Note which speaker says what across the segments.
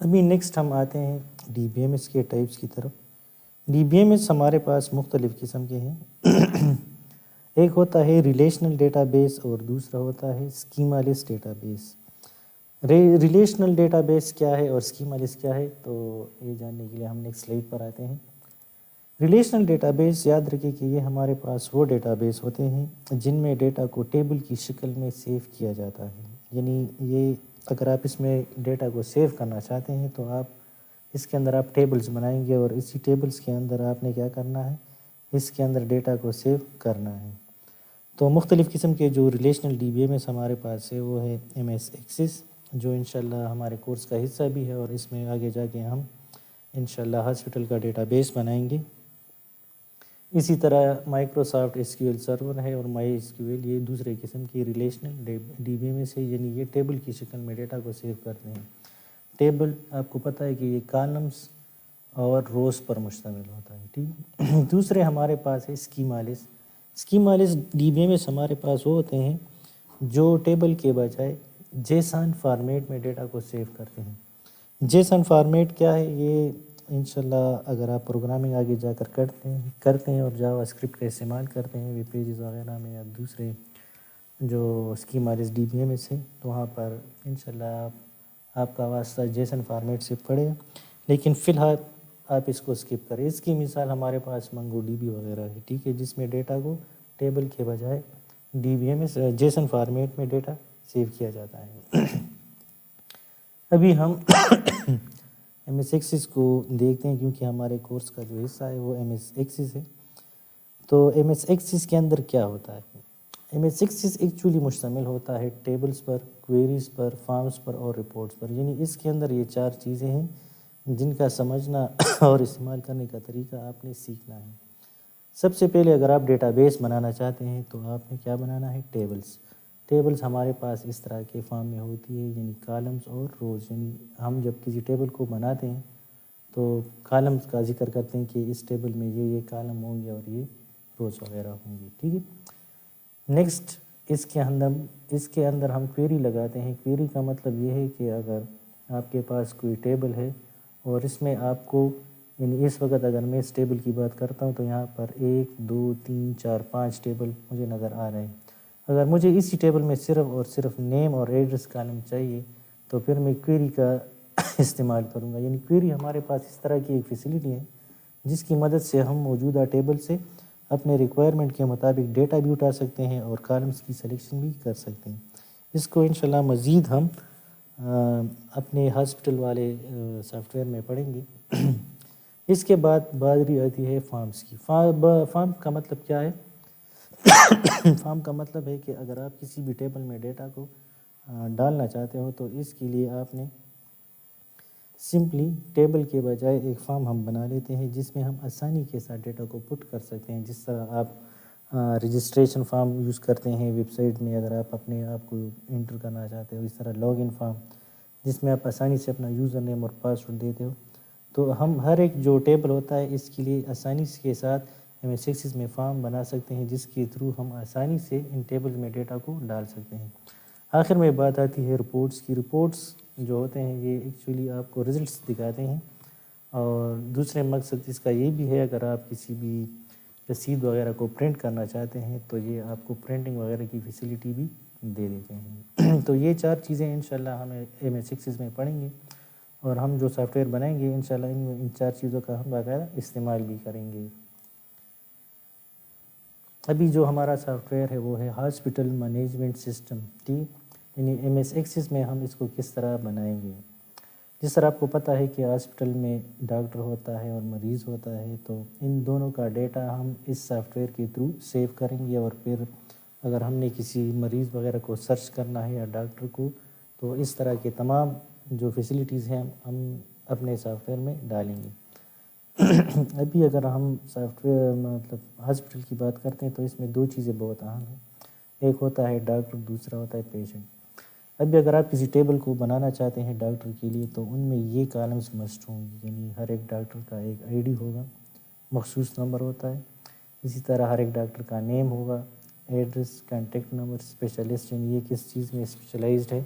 Speaker 1: ابھی نیکسٹ ہم آتے ہیں ڈی بی ایم ایس کے ٹائپس کی طرف۔ ڈی بی ایم ایس ہمارے پاس مختلف قسم کے ہیں۔ ایک ہوتا ہے ریلیشنل ڈیٹا بیس اور دوسرا ہوتا ہے schema less database. Relational database کیا ہے اور اسکیما لیس کیا ہے، تو یہ جاننے کے لیے ہم نیکسٹ سلائڈ پر آتے ہیں۔ ریلیشنل ڈیٹا بیس یاد رکھیں کہ یہ ہمارے پاس وہ ڈیٹا بیس ہوتے ہیں جن میں ڈیٹا کو ٹیبل کی شکل میں سیو کیا جاتا ہے۔ یعنی یہ اگر آپ اس میں ڈیٹا کو سیو کرنا چاہتے ہیں تو آپ اس کے اندر آپ ٹیبلز بنائیں گے اور اسی ٹیبلز کے اندر آپ نے کیا کرنا ہے، اس کے اندر ڈیٹا کو سیو کرنا ہے۔ تو مختلف قسم کے جو relational D B M S ہمارے پاس ہے وہ ہے ایم ایس ایکسس، جو انشاءاللہ ہمارے کورس کا حصہ بھی ہے، اور اس میں آگے جا کے ہم انشاءاللہ ہاسپٹل کا ڈیٹا بیس بنائیں گے۔ اسی طرح Microsoft S Q L server ہے اور مائی ایس کیو ایل، یہ دوسرے قسم کی relational D B M S ہے، یعنی یہ ٹیبل کی شکل میں ڈیٹا کو سیو کرتے ہیں۔ ٹیبل آپ کو پتہ ہے کہ یہ کالمز اور روز پر مشتمل ہوتا ہے، ٹھیک۔ دوسرے ہمارے پاس ہے اسکیما لیس۔ اسکیما لیس ڈی بی ایم ایس ہمارے پاس وہ ہوتے ہیں جو ٹیبل کے بجائے جیسن فارمیٹ میں ڈیٹا کو سیو کرتے ہیں۔ جیسن فارمیٹ کیا ہے، یہ انشاءاللہ اگر آپ پروگرامنگ آگے جا کر کرتے ہیں اور جاوا اسکرپٹ کا استعمال کرتے ہیں ویب پیجز وغیرہ میں یا دوسرے جو اسکیما لیس ڈی بی ایم ایس ہے، تو وہاں پر انشاءاللہ آپ کا واسطہ جیسن فارمیٹ سے پڑے، لیکن فی الحال آپ اس کو اسکپ کریں۔ اس کی مثال ہمارے پاس منگو ڈی بی وغیرہ ہے، ٹھیک ہے، جس میں ڈیٹا کو ٹیبل کے بجائے D B M S JSON format میں ڈیٹا سیو کیا جاتا ہے۔ ابھی ہم ایم ایس ایکسس کو دیکھتے ہیں کیونکہ ہمارے کورس کا جو حصہ ہے وہ ایم ایس ایکسس ہے۔ تو ایم ایس ایکسس کے اندر کیا ہوتا ہے؟ ایم ایس ایکسس ایکچولی مشتمل ہوتا ہے ٹیبلز پر، کوئریز پر، فارمز پر اور رپورٹس پر، یعنی اس کے اندر یہ 4 چیزیں ہیں جن کا سمجھنا اور استعمال کرنے کا طریقہ آپ نے سیکھنا ہے۔ سب سے پہلے اگر آپ ڈیٹا بیس بنانا چاہتے ہیں تو آپ نے کیا بنانا ہے، ٹیبلز۔ ٹیبلز ہمارے پاس اس طرح کے فارم میں ہوتی ہے، یعنی کالمز اور روز، یعنی ہم جب کسی ٹیبل کو بناتے ہیں تو کالمز کا ذکر کرتے ہیں کہ اس ٹیبل میں یہ کالم ہوں گے اور یہ روز وغیرہ ہوں گی، ٹھیک ہے۔ نیکسٹ اس کے اندر ہم کوئری لگاتے ہیں۔ کوئری کا مطلب یہ ہے کہ اگر آپ کے پاس کوئی ٹیبل ہے اور اس میں آپ کو، یعنی اس وقت اگر میں اس ٹیبل کی بات کرتا ہوں تو یہاں پر 1 2 3 4 5 ٹیبل مجھے نظر آ رہے ہیں۔ اگر مجھے اسی ٹیبل میں صرف اور صرف نیم اور ایڈریس کالم چاہیے تو پھر میں کوئری کا استعمال کروں گا۔ یعنی کوئری ہمارے پاس اس طرح کی ایک فیسلٹی ہے جس کی مدد سے ہم موجودہ ٹیبل سے اپنے ریکوائرمنٹ کے مطابق ڈیٹا بھی اٹھا سکتے ہیں اور کالمز کی سلیکشن بھی کر سکتے ہیں۔ اس کو انشاءاللہ مزید ہم اپنے ہاسپٹل والے سافٹ ویئر میں پڑھیں گے۔ اس کے بعد باری آتی ہے فارمز کی۔ فارم کا مطلب کیا ہے؟ فارم کا مطلب ہے کہ اگر آپ کسی بھی ٹیبل میں ڈیٹا کو ڈالنا چاہتے ہو تو اس کے لیے آپ نے سمپلی ٹیبل کے بجائے ایک فارم ہم بنا لیتے ہیں جس میں ہم آسانی کے ساتھ ڈیٹا کو پٹ کر سکتے ہیں، جس طرح آپ رجسٹریشن فارم یوز کرتے ہیں ویب سائٹ میں اگر آپ اپنے آپ کو انٹر کرنا چاہتے ہو، اس طرح لاگ ان فارم جس میں آپ آسانی سے اپنا یوزر نیم اور پاسورڈ دیتے ہو، تو ہم ہر ایک جو ٹیبل ہوتا ہے اس کے لیے آسانی کے ساتھ ایم ایس ایکسس میں فارم بنا سکتے ہیں جس کے تھرو ہم آسانی سے ان ٹیبل میں ڈیٹا کو ڈال سکتے ہیں۔ آخر میں بات آتی ہے رپورٹس کی۔ رپورٹس جو ہوتے ہیں یہ ایکچولی آپ کو رزلٹس دکھاتے ہیں، اور دوسرے مقصد اس کا یہ بھی ہے اگر آپ کسی بھی رسید وغیرہ کو پرنٹ کرنا چاہتے ہیں تو یہ آپ کو پرنٹنگ وغیرہ کی فیسلٹی بھی دے دیتے ہیں۔ تو یہ 4 چیزیں انشاءاللہ ہمیں ایم ایس ایکسس میں پڑھیں گے، اور ہم جو سافٹ ویئر بنائیں گے انشاءاللہ ان 4 چیزوں کا ہم باقاعدہ استعمال بھی کریں گے۔ ابھی جو ہمارا سافٹ ویئر ہے وہ ہے ہاسپٹل مینجمنٹ سسٹم، ٹھیک، یعنی ایم ایس ایکسس میں ہم اس کو کس طرح بنائیں گے۔ جس طرح آپ کو پتہ ہے کہ ہاسپٹل میں ڈاکٹر ہوتا ہے اور مریض ہوتا ہے، تو ان دونوں کا ڈیٹا ہم اس سافٹ ویئر کے تھرو سیو کریں گے، اور پھر اگر ہم نے کسی مریض وغیرہ کو سرچ کرنا ہے یا ڈاکٹر کو، تو اس طرح کے تمام جو فیسلٹیز ہیں ہم اپنے سافٹ ویئر میں ڈالیں گے۔ ابھی اگر ہم سافٹ ویئر مطلب ہاسپٹل کی بات کرتے ہیں تو اس میں 2 چیزیں بہت اہم ہیں، ایک ہوتا ہے ڈاکٹر، دوسرا ہوتا ہے پیشنٹ۔ ابھی اگر آپ کسی ٹیبل کو بنانا چاہتے ہیں ڈاکٹر کے لیے تو ان میں یہ کالمز مسٹ ہوں گی، یعنی ہر ایک ڈاکٹر کا ایک آئی ڈی ہوگا، مخصوص نمبر ہوتا ہے، اسی طرح ہر ایک ڈاکٹر کا نیم ہوگا، ایڈریس، کانٹیکٹ نمبر، اسپیشلسٹ یعنی یہ کس چیز میں اسپیشلائزڈ ہے،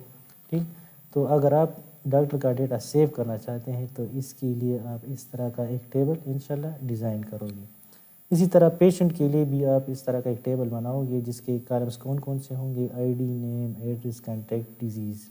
Speaker 1: ٹھیک۔ تو اگر آپ ڈاکٹر کا ڈیٹا سیو کرنا چاہتے ہیں تو اس کے لیے آپ اس طرح کا ایک ٹیبل انشاءاللہ ڈیزائن کرو گے. اسی طرح پیشنٹ کے لیے بھی آپ اس طرح کا ایک ٹیبل بناؤ گے جس کے کالمز کون کون سے ہوں گے: I D, name, address, contact, disease.